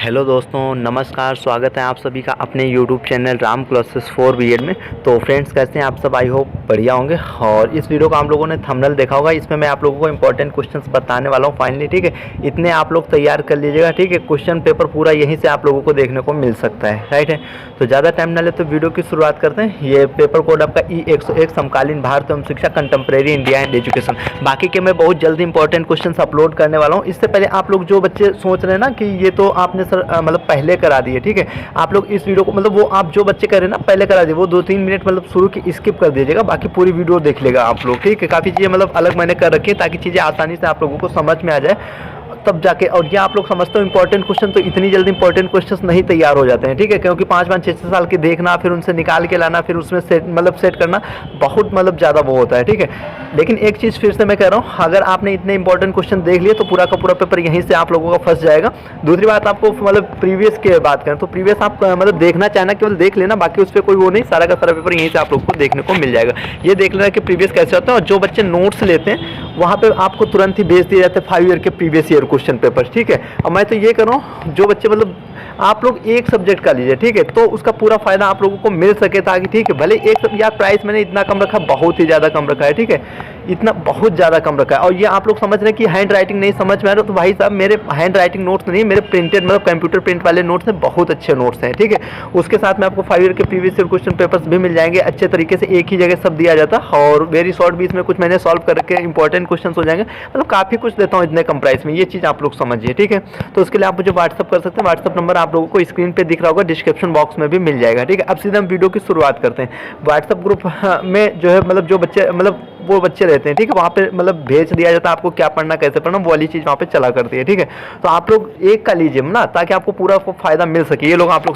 Hello दोस्तों, नमस्कार। स्वागत है आप सभी का अपने YouTube channel Ram classes for BEd में। तो फ्रेंड्स, कैसे हैं आप सब? आई होप बढ़िया होंगे। और इस वीडियो को आप लोगों ने थंबनेल देखा होगा, इसमें मैं आप लोगों को इंपॉर्टेंट क्वेश्चंस बताने वाला हूं फाइनली। ठीक है, इतने आप लोग तैयार कर लीजिएगा। ठीक है, क्वेश्चन पेपर पूरा यहीं से आप लोगों को देखने को मिल सकता है। राइट है, तो ज़्यादा टाइम ना ले तो वीडियो की शुरुआत करते हैं। ये पेपर कोड आपका E101 समकालीन भारत एवं शिक्षा, कंटेम्प्रेरी इंडिया एंड एजुकेशन। बाकी के मैं बहुत जल्दी इंपॉर्टेंट क्वेश्चन अपलोड करने वाला हूँ। इससे पहले आप लोग जो बच्चे सोच रहे हैं ना कि ये तो आपने सर मतलब पहले करा दिए, ठीक है, आप लोग इस वीडियो को मतलब वो आप जो बच्चे कर रहे हैं ना पहले करा दिए, वो 2-3 मिनट मतलब शुरू की स्किप कर दीजिएगा, बाकी पूरी वीडियो देख लेगा आप लोग। ठीक है, काफ़ी चीज़ें मतलब अलग मैंने कर रखी है ताकि चीज़ें आसानी से आप लोगों को समझ में आ जाए तब जाके। और ये आप लोग समझते हो इंपॉर्टेंट क्वेश्चन तो इतनी जल्दी इंपॉर्टेंट क्वेश्चंस नहीं तैयार हो जाते हैं। ठीक है, क्योंकि 5-5 6-6 साल के देखना, फिर उनसे निकाल के लाना, फिर उसमें सेट करना बहुत मतलब ज़्यादा वो होता है। ठीक है, लेकिन एक चीज़ फिर से मैं कह रहा हूँ, अगर आपने इतने इंपॉर्टेंट क्वेश्चन देख लिए तो पूरा का पूरा पेपर यहीं से आप लोगों का फंस जाएगा। दूसरी बात, आपको मतलब प्रीवियस की बात करें तो प्रीवियस आप मतलब देखना चाहना केवल देख लेना, बाकी उस पर कोई वो नहीं, सारा का सारा पेपर यहीं से आप लोग को देखने को मिल जाएगा। ये देख लेना कि प्रीवियस कैसे होता है। और जो बच्चे नोट्स लेते हैं वहाँ पे आपको तुरंत ही भेज दिए जाते हैं 5 ईयर के प्रीवियस ईयर क्वेश्चन पेपर। ठीक है, अब मैं तो ये कर रहा हूँ, जो बच्चे मतलब आप लोग एक सब्जेक्ट का लीजिए, ठीक है, तो उसका पूरा फायदा आप लोगों को मिल सके ताकि, ठीक है, भले एक यार प्राइस मैंने इतना कम रखा, बहुत ही ज़्यादा कम रखा है। ठीक है, इतना बहुत ज़्यादा कम रखा है। और ये आप लोग समझ रहे हैं कि हैंड राइटिंग नहीं समझ में आ रहा, तो भाई साहब मेरे हैंड राइटिंग नोट्स नहीं, मेरे प्रिंटेड मतलब कंप्यूटर प्रिंट वाले नोट्स हैं, बहुत अच्छे नोट्स हैं। ठीक है, उसके साथ में आपको 5 ईयर के प्रीवियस ईयर क्वेश्चन पेपर्स भी मिल जाएंगे अच्छे तरीके से, एक ही जगह सब दिया जाता है और वेरी शॉर्ट भी इसमें कुछ मैंने सॉल्व करके इंपॉर्टेंट क्वेश्चन हो जाएंगे। मतलब काफ़ी कुछ देता हूँ इतने कम प्राइस में, ये चीज़ आप लोग समझिए। ठीक है, तो उसके लिए आप मुझे व्हाट्सअप कर सकते हैं। व्हाट्सअप नंबर आप लोगों को स्क्रीन पे दिख रहा होगा, डिस्क्रिप्शन बॉक्स में भी मिल जाएगा। ठीक है, अब सीधा हम वीडियो की शुरुआत करते हैं। व्हाट्सअप ग्रुप में जो है मतलब जो बच्चे मतलब वो बच्चे रहते हैं, ठीक है, वहाँ पे मतलब भेज दिया जाता है आपको क्या पढ़ना कैसे पढ़ना, वो वाली चीज़ वहाँ पे चला करती है। ठीक है, तो आप लोग एक का लीजिए ना ताकि आपको पूरा फायदा मिल सके। ये लोग आप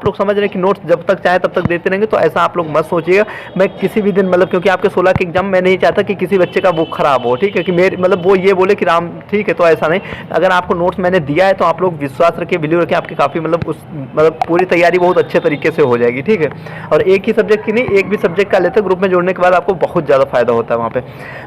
लोग समझ रहे हैं कि नोट्स जब तक चाहे तब तक देते रहेंगे, तो ऐसा आप लोग मत सोचिएगा। मैं किसी भी दिन मतलब क्योंकि आपके 16 के एग्जाम, मैं नहीं चाहता कि किसी बच्चे का वो खराब हो। ठीक है, कि मेरे मतलब वो ये बोले कि राम ठीक है, तो ऐसा नहीं। अगर आपको नोट्स मैंने दिया है तो आप लोग विश्वास रखिए, बिलीव रखिए, आपकी काफ़ी मतलब उस मतलब पूरी तैयारी बहुत अच्छे तरीके से हो जाएगी। ठीक है, और एक ही सब्जेक्ट की नहीं, एक भी सब्जेक्ट का लेते ग्रुप में जोड़ने के बाद आपको बहुत ज़्यादा फायदा होता है वहाँ पे।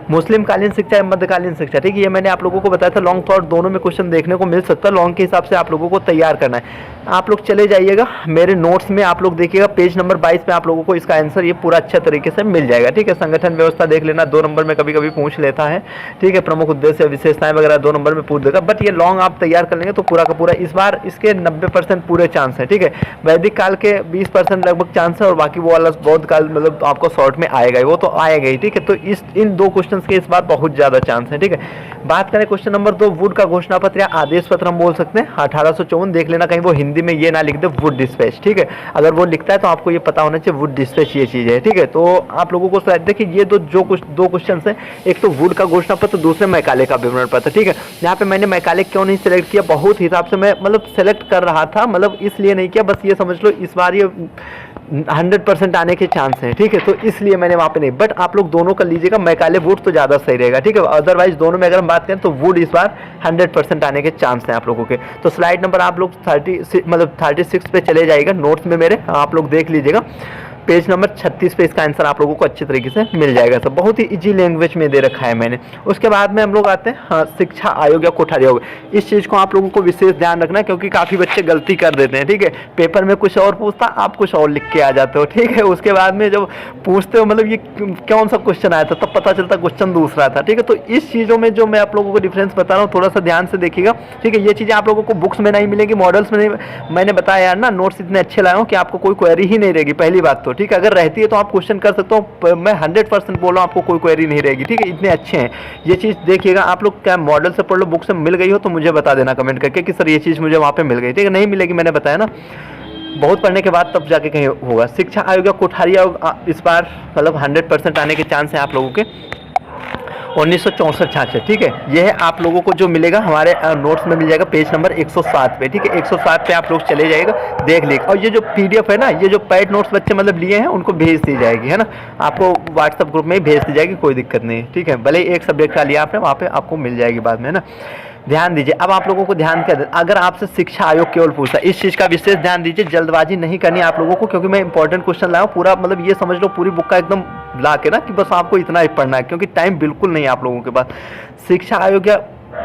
मुस्लिम कालीन शिक्षा या मध्यकालीन शिक्षा, ठीक है, ये मैंने आप लोगों को बताया था, लॉन्ग थॉट दोनों में क्वेश्चन देखने को मिल सकता है। लॉन्ग के हिसाब से आप लोगों को तैयार करना है। आप लोग चले जाइएगा मेरे नोट्स में, आप लोग देखिएगा पेज नंबर 22 पे आप लोगों को इसका आंसर ये पूरा अच्छे तरीके से मिल जाएगा। ठीक है, संगठन व्यवस्था देख लेना, 2 नंबर में कभी कभी पूछ लेता है। ठीक है, प्रमुख उद्देश्य विशेषताएं वगैरह 2 नंबर में पूछ देगा, बट ये लॉन्ग आप तैयार कर लेंगे तो पूरा का पूरा इस बार इसके 90% पूरे चांस है। ठीक है, वैदिक काल के 20% लगभग चांस है, और बाकी वो वाला बौद्ध काल मतलब आपको शॉर्ट में आएगा ही, वो तो आएगा ही। ठीक है, तो इन 2 क्वेश्चन के इस बार बहुत ज़्यादा चांस है। ठीक है, बात करें क्वेश्चन नंबर 2, वुड का घोषणा पत्र या आदेश पत्र हम बोल सकते हैं। 1854 देख लेना, कहीं वो हिंदी में ये ना लिख दे वुड डिस्पैच। ठीक है, अगर वो लिखता है तो आपको ये पता होना चाहिए वुड डिस्पैच ये चीज़ है। ठीक है, तो आप लोगों को शायद देखिए ये दो क्वेश्चन है, एक तो वुड का घोषणा पत्र, दूसरे मैकाले का विवरण पत्र। ठीक है, यहाँ पे मैंने मैकाले क्यों नहीं सिलेक्ट किया, बहुत हिसाब से मैं मतलब सेलेक्ट कर रहा था, मतलब इसलिए नहीं किया, बस ये समझ लो इस बार ये 100% आने के चांस हैं। ठीक है, तो इसलिए मैंने वहाँ पे नहीं, बट आप लोग दोनों कर लीजिएगा, मैकाले वुड तो ज़्यादा सही रहेगा। ठीक है, अदरवाइज दोनों में अगर हम बात करें तो वुड इस बार 100% आने के चांस हैं आप लोगों के। तो स्लाइड नंबर आप लोग 36 पे चले जाइएगा नोट्स में मेरे, आप लोग देख लीजिएगा पेज नंबर 36 पे इसका आंसर आप लोगों को अच्छे तरीके से मिल जाएगा। सब बहुत ही इजी लैंग्वेज में दे रखा है मैंने। उसके बाद में हम लोग आते हैं शिक्षा आयोग या कोठारी आयोग। इस चीज़ को आप लोगों को विशेष ध्यान रखना है क्योंकि काफ़ी बच्चे गलती कर देते हैं। ठीक है, पेपर में कुछ और पूछता, आप कुछ और लिख के आ जाते हो। ठीक है, उसके बाद में जब पूछते हो मतलब ये कौन सा क्वेश्चन आया था, तब पता चलता क्वेश्चन दूसरा था। ठीक है, तो इस चीज़ों में जो मैं आप लोगों को डिफरेंस बता रहा हूँ, थोड़ा सा ध्यान से देखिएगा। ठीक है, ये चीज़ें आप लोगों को बुक्स में नहीं मिलेंगी, मॉडल्स में नहीं। मैंने बताया यार ना, नोट्स इतने अच्छे लाया हूँ कि आपको कोई क्वेरी ही नहीं रहेगी, पहली बात तो। ठीक है, अगर रहती है तो आप क्वेश्चन कर सकते हो, मैं 100% बोल रहा हूँ, आपको कोई क्वेरी नहीं रहेगी। ठीक है, इतने अच्छे हैं, ये चीज़ देखिएगा। आप लोग क्या मॉडल से पढ़ लो, बुक से मिल गई हो तो मुझे बता देना कमेंट करके कि सर ये चीज़ मुझे वहाँ पे मिल गई। ठीक है, नहीं मिलेगी, मैंने बताया ना, बहुत पढ़ने के बाद तब जाके कहीं होगा। शिक्षा आयोग या कोठारी आयोग इस बार मतलब 100% आने के चांस हैं आप लोगों के। 1964-66। ठीक है, यह है आप लोगों को जो मिलेगा हमारे नोट्स में मिल जाएगा पेज नंबर 107 पे। ठीक है, 107 पे आप लोग चले जाएगा, देख लीजिए। और ये जो PDF है ना, ये जो पैड नोट्स बच्चे मतलब लिए हैं उनको भेज दी जाएगी, है ना, आपको व्हाट्सअप ग्रुप में ही भेज दी जाएगी, कोई दिक्कत नहीं है। ठीक है, भले एक सब्जेक्ट का लिया आपने, वहाँ पे आपको मिल जाएगी बाद में, है ना। ध्यान दीजिए, अब आप लोगों को ध्यान क्या, अगर आपसे शिक्षा आयोग केवल पूछता है, इस चीज़ का विशेष ध्यान दीजिए, जल्दबाजी नहीं करनी आप लोगों को, क्योंकि मैं इंपॉर्टेंट क्वेश्चन लाया हूँ पूरा, मतलब ये समझ लो पूरी बुक का एकदम ला के ना कि बस आपको इतना ही पढ़ना है, क्योंकि टाइम बिल्कुल नहीं है आप लोगों के पास। शिक्षा आयोग या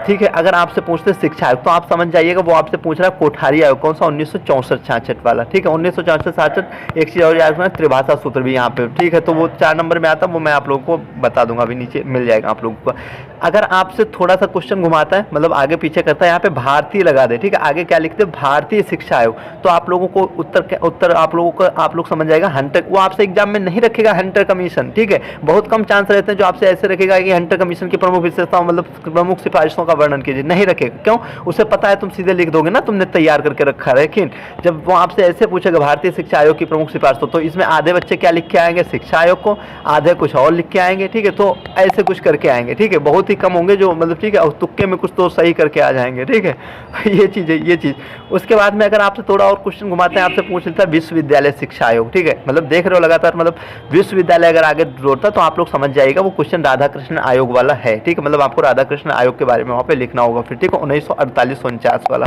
ठीक है। अगर आपसे पूछते हैं शिक्षा आयोग तो आप समझ जाइएगा वो आपसे पूछ रहा है कोठारी आयोग कौन सा, 1964-66 वाला। ठीक है, 1964-66। एक चीज़ और याद रखना, त्रिभाषा सूत्र भी यहाँ पे। ठीक है, तो वो 4 नंबर में आता है, वो मैं आप लोगों को बता दूंगा, अभी नीचे मिल जाएगा आप लोगों को। अगर आपसे थोड़ा सा क्वेश्चन घुमाता है, मतलब आगे पीछे करता है, यहाँ पे भारतीय लगा दे, ठीक है, आगे क्या लिखते हैं भारतीय शिक्षा आयोग, तो आप लोगों को उत्तर आप लोगों को आप लोग समझ जाएगा हंटर। वो आपसे एग्जाम में नहीं रखेगा हंटर कमीशन। ठीक है, बहुत कम चांस रहते हैं जो आपसे ऐसे रखेगा कि हंटर कमीशन की प्रमुख विशेषताओं मतलब प्रमुख सिफारिशों का वर्णन कीजिए, नहीं रखेगा। क्यों? उसे पता है तुम सीधे लिख दोगे ना, तुमने तैयार करके रखा है। लेकिन जब वो आपसे ऐसे पूछेगा भारतीय शिक्षा आयोग की प्रमुख सिफारिशों, तो इसमें आधे बच्चे क्या लिख के आएंगे शिक्षा आयोग को, आधे कुछ और लिख के आएंगे। ठीक है, तो ऐसे कुछ करके आएंगे। ठीक है, बहुत ही कम होंगे जो मतलब ठीक है, और तुक्के में कुछ तो सही करके आ जाएंगे। ठीक है, ये चीज़ है, ये चीज़। उसके बाद में अगर आपसे थोड़ा और क्वेश्चन घुमाते हैं, आपसे पूछ लेता है विश्वविद्यालय शिक्षा आयोग। ठीक है, मतलब देख रहे हो लगातार, मतलब विश्वविद्यालय अगर आगे जोड़ता तो आप लोग समझ जाइएगा वो क्वेश्चन राधाकृष्ण आयोग वाला है। ठीक है, मतलब आपको राधाकृष्ण आयोग के बारे में वहाँ पे लिखना होगा फिर। ठीक है, 1948-49 वाला।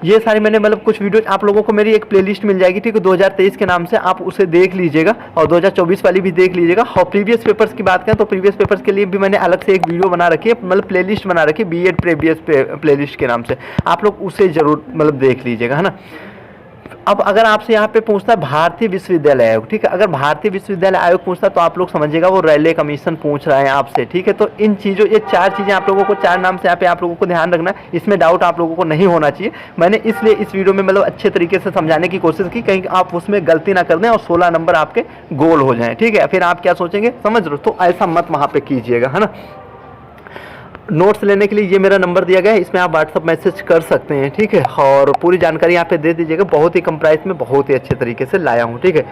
ये सारी मैंने मतलब कुछ वीडियो आप लोगों को मेरी एक प्लेलिस्ट मिल जाएगी। ठीक है, 2023 के नाम से आप उसे देख लीजिएगा, और 2024 वाली भी देख लीजिएगा। और प्रीवियस पेपर्स की बात करें तो प्रीवियस पेपर्स के लिए भी मैंने अलग से एक वीडियो बना रखी है, मतलब प्लेलिस्ट बना रखी है बीएड प्रीवियस प्लेलिस्ट के नाम से, आप लोग उसे जरूर मतलब देख लीजिएगा, है ना। अब अगर आपसे यहाँ पे पूछता है भारतीय विश्वविद्यालय आयोग, ठीक है, अगर भारतीय विश्वविद्यालय आयोग पूछता है तो आप लोग समझिएगा वो रेलवे कमीशन पूछ रहा है आपसे। ठीक है, तो इन चीज़ों, ये 4 चीज़ें आप लोगों को 4 नाम से यहाँ पे आप लोगों को ध्यान रखना है, इसमें डाउट आप लोगों को नहीं होना चाहिए। मैंने इसलिए इस वीडियो में मतलब अच्छे तरीके से समझाने की कोशिश की, कहीं आप उसमें गलती ना कर दें और 16 नंबर आपके गोल हो जाएं। ठीक है, फिर आप क्या सोचेंगे, समझ रहे हो, तो ऐसा मत वहाँ पे कीजिएगा, है ना। नोट्स लेने के लिए ये मेरा नंबर दिया गया है, इसमें आप व्हाट्सअप मैसेज कर सकते हैं। ठीक है, और पूरी जानकारी यहाँ पे दे दीजिएगा, बहुत ही कम प्राइस में बहुत ही अच्छे तरीके से लाया हूँ। ठीक है,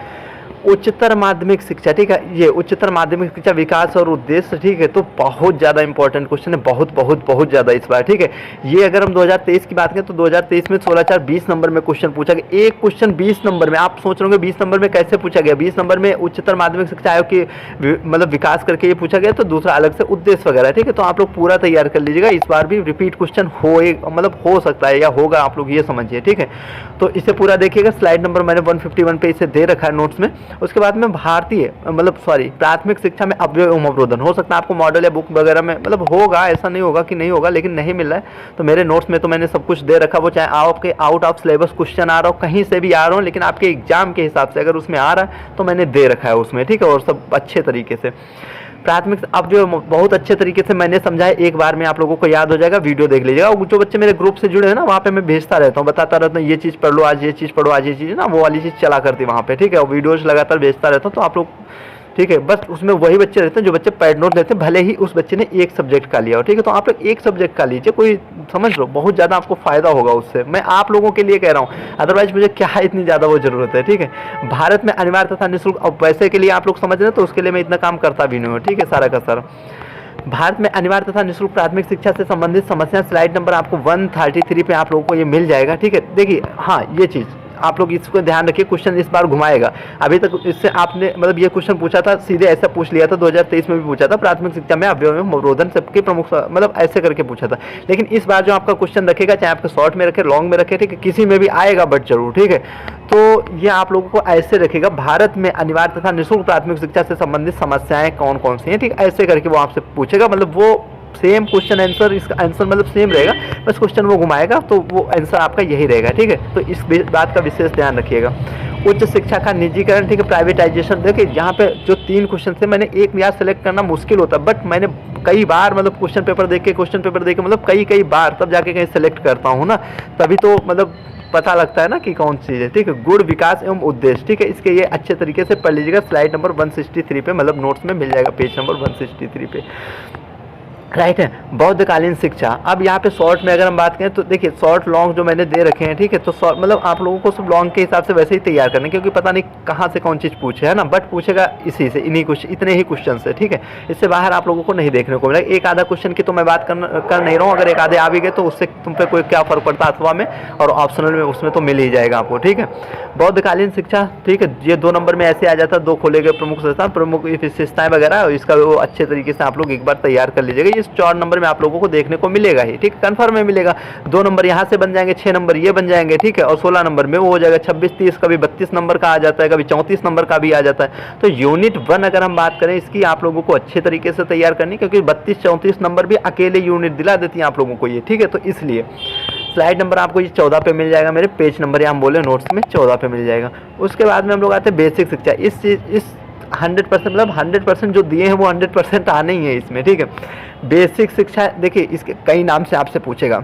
उच्चतर माध्यमिक शिक्षा, ठीक है, ये उच्चतर माध्यमिक शिक्षा विकास और उद्देश्य। ठीक है, तो बहुत ज़्यादा इंपॉर्टेंट क्वेश्चन है, बहुत बहुत बहुत ज़्यादा इस बार। ठीक है, ये अगर हम 2023 की बात करें तो 2023 में 16/4 20 नंबर में क्वेश्चन पूछा गया। एक क्वेश्चन 20 नंबर में, आप सोच रहे होंगे 20 नंबर में कैसे पूछा गया। 20 नंबर में उच्चतर माध्यमिक शिक्षा आयोग की मतलब विकास करके ये पूछा गया, तो दूसरा अलग से उद्देश्य वगैरह। ठीक है, तो आप लोग पूरा तैयार कर लीजिएगा, इस बार भी रिपीट क्वेश्चन मतलब हो सकता है या होगा, आप लोग ये समझिए। ठीक है, तो इसे पूरा देखिएगा, स्लाइड नंबर मैंने 151 पे इसे दे रखा है नोट्स में। उसके बाद में भारतीय प्राथमिक शिक्षा में अव्यय एवं अवरोधन, हो सकता है आपको मॉडल या बुक वगैरह में मतलब होगा, ऐसा नहीं होगा कि नहीं होगा, लेकिन नहीं मिल रहा है तो मेरे नोट्स में तो मैंने सब कुछ दे रखा। वो चाहे आपके आउट ऑफ सिलेबस क्वेश्चन आ रहा हो, कहीं से भी आ रहा हो, लेकिन आपके एग्जाम के हिसाब से अगर उसमें आ रहा है तो मैंने दे रखा है उसमें। ठीक है, और सब अच्छे तरीके से प्राथमिक अब जो बहुत अच्छे तरीके से मैंने समझाया, एक बार में आप लोगों को याद हो जाएगा, वीडियो देख लीजिएगा। और जो बच्चे मेरे ग्रुप से जुड़े हैं ना, वहाँ पे मैं भेजता रहता हूँ, बताता रहता हूँ ये चीज़ पढ़ लो आज, ये चीज़ पढ़ो आज, ये चीज़ ना वो वाली चीज़ चला करती वहाँ पे। ठीक है, और वीडियोज लगातार भेजता रहता हूँ, तो आप लोग ठीक है, बस उसमें वही बच्चे रहते हैं जो बच्चे पैड नोट लेते हैं, भले ही उस बच्चे ने एक सब्जेक्ट का लिया हो। ठीक है, तो आप लोग एक सब्जेक्ट का लीजिए, कोई समझ लो बहुत ज़्यादा आपको फायदा होगा उससे, मैं आप लोगों के लिए कह रहा हूँ, अदरवाइज मुझे क्या इतनी ज़्यादा वो जरूरत है। ठीक है, भारत में अनिवार्य तथा निःशुल्क, और पैसे के लिए आप लोग समझ रहे हैं तो उसके लिए मैं इतना काम करता भी नहीं हूँ। ठीक है, सारा का सारा भारत में अनिवार्य तथा निःशुल्क प्राथमिक शिक्षा से संबंधित समस्या, स्लाइड नंबर आपको 133 पे आप लोगों को ये मिल जाएगा। ठीक है, देखिए, हाँ ये चीज़ आप लोग इसको ध्यान रखिए, क्वेश्चन इस बार घुमाएगा। अभी तक इससे आपने मतलब ये क्वेश्चन पूछा था, सीधे ऐसा पूछ लिया था, 2023 में भी पूछा था, प्राथमिक शिक्षा में अव्यय एवं अवरोधन सबके प्रमुख मतलब ऐसे करके पूछा था। लेकिन इस बार जो आपका क्वेश्चन रखेगा, चाहे आपके शॉर्ट में रखे, लॉन्ग में रखे, ठीक है, किसी में भी आएगा बट जरूर। ठीक है, तो ये आप लोगों को ऐसे रखेगा, भारत में अनिवार्य तथा निःशुल्क प्राथमिक शिक्षा से संबंधित समस्याएं कौन कौन सी हैं। ठीक है, ऐसे करके वो आपसे पूछेगा, मतलब वो सेम क्वेश्चन आंसर, इसका आंसर मतलब सेम रहेगा, बस क्वेश्चन वो घुमाएगा तो वो आंसर आपका यही रहेगा। ठीक है, तो इस बात का विशेष ध्यान रखिएगा। उच्च शिक्षा का निजीकरण, ठीक है, प्राइवेटाइजेशन। देखिए यहाँ पे जो 3 क्वेश्चन थे, मैंने एक याद सेलेक्ट करना मुश्किल होता, बट मैंने कई बार मतलब क्वेश्चन पेपर देख के मतलब कई बार तब जाके कहीं सेलेक्ट करता हूँ ना, तभी तो मतलब पता लगता है ना कि कौन सी चीज़ है। ठीक है, गुण, विकास एवं उद्देश्य। ठीक है, इसके ये अच्छे तरीके से पढ़ लीजिएगा, स्लाइड नंबर 163 पे मतलब नोट्स में मिल जाएगा, पेज नंबर 163 पे। राइट है, बौद्धकालीन शिक्षा। अब यहाँ पे शॉर्ट में अगर हम बात करें तो देखिए, शॉर्ट लॉन्ग जो मैंने दे रखे हैं, ठीक है, तो शॉर्ट मतलब आप लोगों को सब लॉन्ग के हिसाब से वैसे ही तैयार करना है, क्योंकि पता नहीं कहाँ से कौन चीज़ पूछे, है ना, बट पूछेगा इसी से, इतने ही क्वेश्चन से। ठीक है, इससे बाहर आप लोगों को नहीं देखने को मिलेगा। एक आधा क्वेश्चन की तो मैं बात कर नहीं रहा हूँ, अगर एक आधे आ भी गए तो उससे तुम पे कोई क्या फर्क पड़ता है, अथवा में और ऑप्शनल में उसमें तो मिल ही जाएगा आपको। ठीक है, बौद्धकालीन शिक्षा, ठीक है, ये 2 नंबर में ऐसे आ जाता है, 2 खोले गए प्रमुख संस्थान, प्रमुख विशेषताएं वगैरह, इसका वो अच्छे तरीके से आप लोग एक बार तैयार कर लीजिएगा। इस 4 नंबर में आप लोगों को देखने को मिलेगा ही, ठीक है, कन्फर्म में मिलेगा। 2 नंबर यहाँ से बन जाएंगे, 6 नंबर ये बन जाएंगे, ठीक है, और 16 नंबर में वो हो जाएगा 26, 30, कभी 32 नंबर का आ जाता है, कभी 34 नंबर का भी आ जाता है। तो यूनिट 1 अगर हम बात करें इसकी, आप लोगों को अच्छे तरीके से तैयार करनी, क्योंकि 32, 34 नंबर भी अकेले यूनिट दिला देती हैं आप लोगों को ये, ठीक है। तो इसलिए स्लाइड नंबर आपको ये 14 पे मिल जाएगा, मेरे पेज नंबर या हम बोले नोट्स में 14 पे मिल जाएगा। उसके बाद में हम लोग आते हैं बेसिक शिक्षा। इस 100% मतलब 100% जो दिए हैं वो 100% आने ही है इसमें, ठीक है। बेसिक शिक्षा देखिए, इसके कई नाम से आपसे पूछेगा,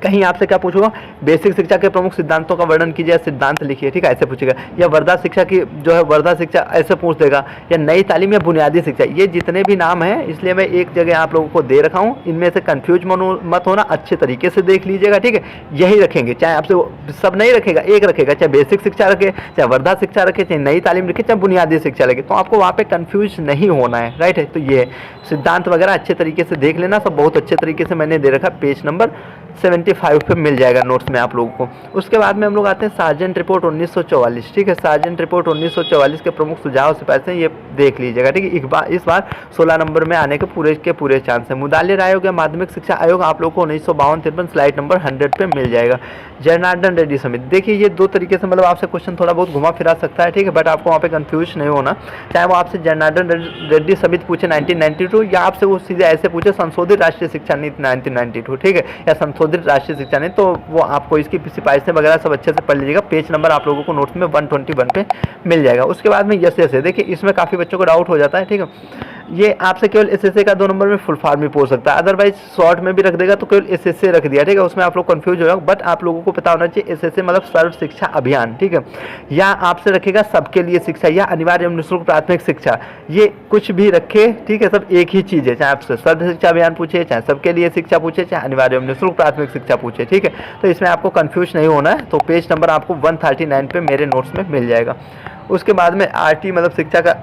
कहीं आपसे क्या पूछूंगा, बेसिक शिक्षा के प्रमुख सिद्धांतों का वर्णन कीजिए, सिद्धांत लिखिए, ठीक है, ऐसे पूछेगा। या वर्धा शिक्षा की जो है वर्धा शिक्षा ऐसे पूछ देगा, या नई तालीम या बुनियादी शिक्षा। ये जितने भी नाम हैं, इसलिए मैं एक जगह आप लोगों को दे रखा हूँ, इनमें से कंफ्यूज मत होना, अच्छे तरीके से देख लीजिएगा, ठीक है। यही रखेंगे, चाहे आपसे सब नहीं रखेगा, एक रखेगा, चाहे बेसिक शिक्षा रखे, चाहे वर्धा शिक्षा रखे, चाहे नई तालीम रखे, चाहे बुनियादी शिक्षा रखे, तो आपको वहाँ पे कंफ्यूज नहीं होना है, राइट है। तो ये सिद्धांत वगैरह अच्छे तरीके से देख लेना, सब बहुत अच्छे तरीके से मैंने दे रखा, पेज नंबर 75 पे मिल जाएगा नोट्स में आप लोगों को। उसके बाद में हम लोग आते हैं सार्जेंट रिपोर्ट 1944, ठीक है। सार्जेंट रिपोर्ट 1944 के प्रमुख सुझाव सिफारिश से ये देख लीजिएगा, ठीक है। इस बार 16 नंबर में आने के पूरे चांस है। मुदालिर आयोग या माध्यमिक शिक्षा आयोग आप लोग को 1952-53 स्लाइड नंबर 100 पे मिल जाएगा। जनार्दन रेड्डी समिति, देखिए ये 2 तरीके से मतलब आपसे क्वेश्चन थोड़ा बहुत घुमा फिरा सकता है, ठीक है, बट आपको वहाँ पे कंफ्यूज नहीं होना। चाहे वो आपसे जनार्दन रेड्डी समिति पूछे 1992, या आपसे वो सीधे ऐसे पूछे संशोधित राष्ट्रीय शिक्षा नीति 1992, ठीक है, या संशोधित राष्ट्रीय शिक्षा नीति, तो वो आपको इसकी सिफारिशें वगैरह सब अच्छे से पढ़ लीजिएगा। पेज नंबर आप लोगों को नोट्स में 121 पे मिल जाएगा। उसके बाद में यस है, देखिए इसमें काफ़ी बच्चों को डाउट हो जाता है, ठीक है। ये आपसे केवल एसएसए का 2 नंबर में फुल फॉर्म भी पूछ सकता है, अदरवाइज शॉर्ट में भी रख देगा तो केवल एसएसए रख दिया, ठीक है, उसमें आप लोग कंफ्यूज हो जाओगे। बट आप लोगों को पता होना चाहिए एसएसए मतलब सर्व शिक्षा अभियान, ठीक है। या आपसे रखेगा सबके लिए शिक्षा, या अनिवार्य एवं निःशुल्क प्राथमिक शिक्षा, ये कुछ भी रखे, ठीक है, सब एक ही चीज़ है। चाहे आपसे सर्व शिक्षा अभियान पूछे, चाहे सबके लिए शिक्षा पूछे, चाहे अनिवार्य एवं निःशुल्क प्राथमिक शिक्षा पूछे, ठीक है। तो इसमें आपको कंफ्यूज नहीं होना है। तो पेज नंबर आपको 139 पे मेरे नोट्स में मिल जाएगा। उसके बाद में आरटी मतलब शिक्षा का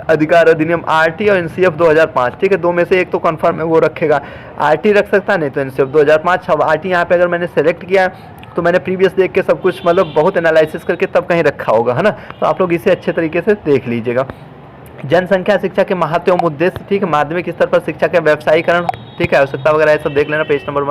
अधिकार अधिनियम, आरटी और एनसीएफ 2005, ठीक है, 2 में से एक तो कंफर्म है, वो रखेगा। आरटी रख सकता है, नहीं तो एनसीएफ 2005। अब आरटी यहाँ पे अगर मैंने सेलेक्ट किया तो मैंने प्रीवियस देख के सब कुछ मतलब बहुत एनालिसिस करके तब कहीं रखा होगा, है ना। तो आप लोग इसे अच्छे तरीके से देख लीजिएगा। जनसंख्या शिक्षा के महत्व एवं उद्देश्य, ठीक है, माध्यमिक स्तर पर शिक्षा का व्यवसायीकरण, ठीक है, आवश्यकता वगैरह है सब देख लेना, पेज नंबर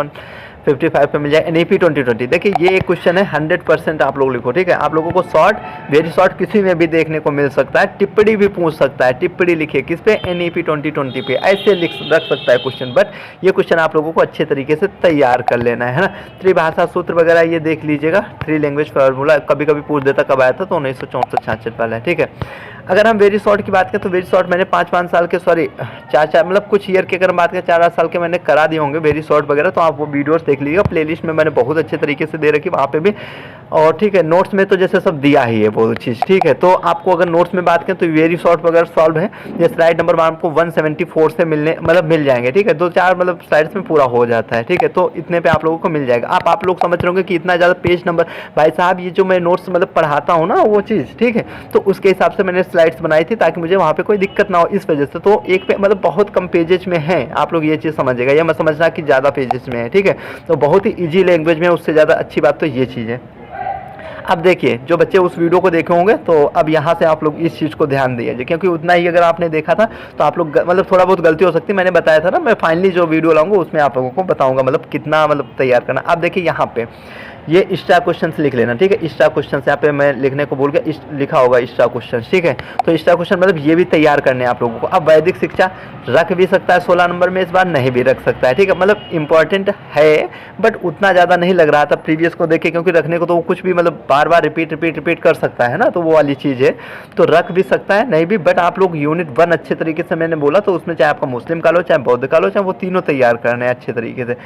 155 पे मिल जाए। एनईपी 2020, देखिए ये एक क्वेश्चन है 100% आप लोग लिखो, ठीक है। आप लोगों को शॉर्ट वेरी शॉर्ट किसी में भी देखने को मिल सकता है, टिप्पणी भी पूछ सकता है, टिप्पणी लिखिए किस पे, एनईपी 2020 पे, ऐसे रख सकता है क्वेश्चन। बट ये क्वेश्चन आप लोगों को अच्छे तरीके से तैयार कर लेना है ना। त्रिभाषा सूत्र वगैरह ये देख लीजिएगा, 3 लैंग्वेज फार्मूला कभी कभी पूछ देता, कब आया था तो 1964-66 वाला है, ठीक है। अगर हम वेरी शॉर्ट की बात करें तो वेरी शॉर्ट मैंने 5-5 साल के, सॉरी 4 मतलब कुछ ईयर के अगर बात करें 4 साल के मैंने करा दिए होंगे वेरी शॉर्ट वगैरह, तो आप वो वीडियोस देख लीजिएगा, प्लेलिस्ट में मैंने बहुत अच्छे तरीके से दे रखी वहाँ पे भी। और ठीक है, नोट्स में तो जैसे सब दिया ही है वो चीज़, ठीक है। तो आपको अगर नोट्स में बात करें तो वेरी शॉर्ट वगैरह सॉल्व है, ये स्लाइड नंबर आपको 174 से मिल जाएंगे, ठीक है। 2-4 मतलब स्लाइड्स में पूरा हो जाता है, ठीक है। तो इतने पे आप लोगों को मिल जाएगा। आप लोग समझ रहे होंगे कि इतना ज़्यादा पेज नंबर, भाई साहब ये जो मैं नोट्स मतलब पढ़ाता हूँ ना वो चीज़, ठीक है, तो उसके हिसाब से मैंने स्लाइड्स बनाई थी ताकि मुझे वहाँ पे कोई दिक्कत ना हो, इस वजह से। तो एक पे मतलब बहुत कम पेजेस में है, आप लोग ये चीज़ समझिएगा, या मैं समझना कि ज़्यादा पेजेस में है, ठीक है। तो बहुत ही ईजी लैंग्वेज में, उससे ज़्यादा अच्छी बात तो ये चीज़ है। अब देखिए जो बच्चे उस वीडियो को देखे होंगे तो अब यहाँ से आप लोग इस चीज़ को ध्यान दीजिए, क्योंकि उतना ही अगर आपने देखा था तो आप लोग मतलब थोड़ा बहुत गलती हो सकती है। मैंने बताया था ना, मैं फाइनली जो वीडियो लाऊंगा उसमें आप लोगों को बताऊंगा मतलब कितना मतलब तैयार करना। अब देखिए यहाँ पे ये एक्स्ट्रा क्वेश्चंस लिख लेना, ठीक है। एक्स्ट्रा क्वेश्चंस यहाँ पे मैं लिखने को भूल गया, लिखा होगा एक्स्ट्रा क्वेश्चंस, ठीक है। तो एक्स्ट्रा क्वेश्चन मतलब ये भी तैयार करने हैं आप लोगों को। अब वैदिक शिक्षा रख भी सकता है 16 नंबर में, इस बार नहीं भी रख सकता है, ठीक है। मतलब इंपॉर्टेंट है बट उतना ज़्यादा नहीं लग रहा था प्रीवियस को देखे, क्योंकि रखने को तो वो कुछ भी मतलब बार बार रिपीट कर सकता है ना, तो वो वाली चीज़ है। तो रख भी सकता है, नहीं भी, बट आप लोग यूनिट 1 अच्छे तरीके से मैंने बोला तो उसमें चाहे आपका मुस्लिम का लो, चाहे बौद्ध का लो, चाहे वो तीनों तैयार करने हैं अच्छे तरीके से।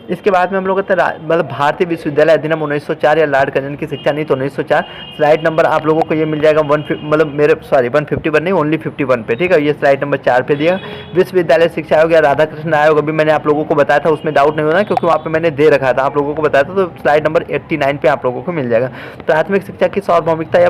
इसके बाद में हम लोग कहते हैं मतलब भारतीय विश्वविद्यालय अधिनियम 1904 या लॉर्ड कर्जन की शिक्षा नीति 1904, स्लाइड नंबर आप लोगों को ये मिल जाएगा 151 नहीं, ओनली 51 पे, ठीक है। ये स्लाइड नंबर 4 पे दिया। विश्वविद्यालय शिक्षा आयोग या राधा कृष्ण आयोग, अभी मैंने आप लोगों को बताया था, उसमें डाउट नहीं होना क्योंकि वहाँ पे मैंने दे रखा था, आप लोगों को बताया था। तो स्लाइड नंबर 89 पे आप लोगों को मिल जाएगा। प्राथमिक शिक्षा की सार्वभौमिकता या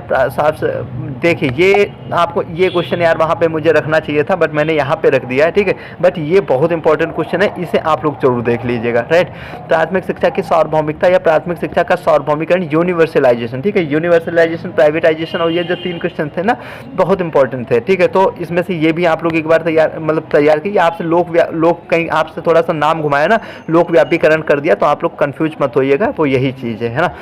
देखिए ये आपको ये क्वेश्चन यार वहाँ पे मुझे रखना चाहिए था बट मैंने यहाँ पे रख दिया है, ठीक है। बट ये बहुत इंपॉर्टेंट क्वेश्चन है, इसे आप लोग जरूर देख लीजिएगा, राइट। प्राथमिक शिक्षा की सार्वभौमिकता या प्राथमिक शिक्षा शिक्षा का सार्वभौमिकरण, यूनिवर्सलाइजेशन, ठीक है, यूनिवर्सलाइजेशन, प्राइवेटाइजेशन, और ये जो 3 क्वेश्चन थे ना बहुत इंपॉर्टेंट थे, ठीक है। तो इसमें से ये भी आप लोग एक बार तैयार कीजिए। आपसे लोक कहीं आपसे थोड़ा सा नाम घुमाया ना, लोक व्यापीकरण कर दिया, तो आप लोग कंफ्यूज मत होइएगा, वो यही चीज़ है ना।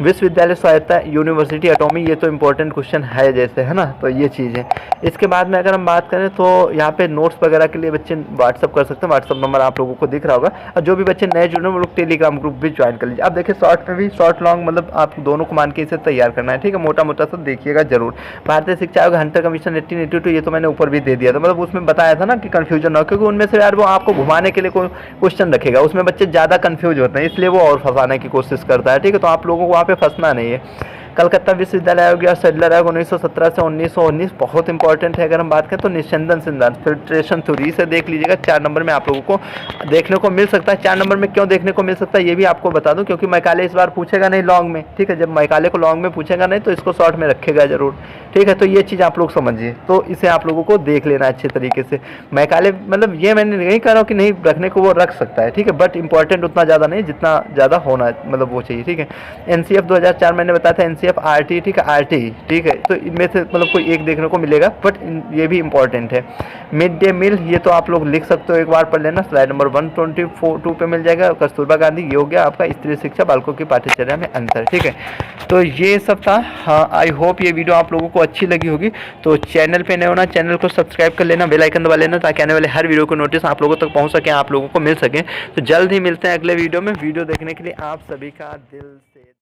विश्वविद्यालय स्वायत्ता, यूनिवर्सिटी ऑटोनॉमी, ये तो इंपॉर्टेंट क्वेश्चन है जैसे, है ना, तो ये चीज़ है। इसके बाद में अगर हम बात करें तो यहाँ पे नोट्स वगैरह के लिए बच्चे व्हाट्सअप कर सकते हैं, व्हाट्सअप नंबर आप लोगों को दिख रहा होगा। और जो भी बच्चे नए जुड़े हैं वो लोग टेलीग्राम ग्रुप भी ज्वाइन कर लीजिए। अब देखिए शॉर्ट में भी, शॉर्ट लॉन्ग मतलब आप दोनों को मान के इसे तैयार करना है, ठीक है, मोटा मोटा सा देखिएगा जरूर। भारतीय शिक्षा आयोग, हंटर कमीशन 1882, ये तो मैंने ऊपर भी दे दिया था, मतलब उसमें बताया था ना कि कंफ्यूजन ना हो, क्योंकि उनमें से यार वो आपको घुमाने के लिए कोई क्वेश्चन रखेगा, उसमें बच्चे ज़्यादा कंफ्यूज होते हैं, इसलिए वो और फंसाने की कोशिश करता है, ठीक है। तो आप लोगों को वहाँ पे फंसना नहीं है। कलकत्ता विश्वविद्यालय आयोग या सेडलर आयोग 1917 से 1919 बहुत इंपॉर्टेंट है। अगर हम बात करें तो निस्यंदन सिद्धांत, फिल्ट्रेशन थ्योरी से देख लीजिएगा, 4 नंबर में आप लोगों को देखने को मिल सकता है। 4 नंबर में क्यों देखने को मिल सकता है ये भी आपको बता दूं, क्योंकि मैकाले इस बार पूछेगा नहीं लॉन्ग में, ठीक है। जब मैकाले को लॉन्ग में पूछेगा नहीं तो इसको शॉर्ट में रखेगा जरूर, ठीक है। तो ये चीज़ आप लोग समझिए, तो इसे आप लोगों को देख लेना अच्छे तरीके से। मैकाले मतलब ये मैंने नहीं कह रहा हूँ कि नहीं रखने को, वो रख सकता है, ठीक है, बट इंपॉर्टेंट उतना ज़्यादा नहीं जितना ज़्यादा होना मतलब वो चाहिए, ठीक है। एनसीएफ 2004 मैंने बताया था, एनसीएफ आरटी, ठीक है, आरटी, ठीक है। तो इनमें से मतलब कोई एक देखने को मिलेगा, बट ये भी इंपॉर्टेंट है। मिड डे मील, ये तो आप लोग लिख सकते हो, एक बार पढ़ लेना, स्लाइड नंबर 124 पे मिल जाएगा। कस्तूरबा गांधी, ये हो गया आपका स्त्री शिक्षा, बालकों की पाठ्यचर्या में अंतर, ठीक है। तो ये सब था। हाँ, आई होप ये वीडियो आप लोगों को अच्छी लगी होगी। तो चैनल पे नए होना, चैनल को सब्सक्राइब कर लेना, बेल आइकन दबा लेना, ताकि आने वाले हर वीडियो को नोटिस आप लोगों तक पहुंच सके, आप लोगों को मिल सके। तो जल्द ही मिलते हैं अगले वीडियो में। वीडियो देखने के लिए आप सभी का दिल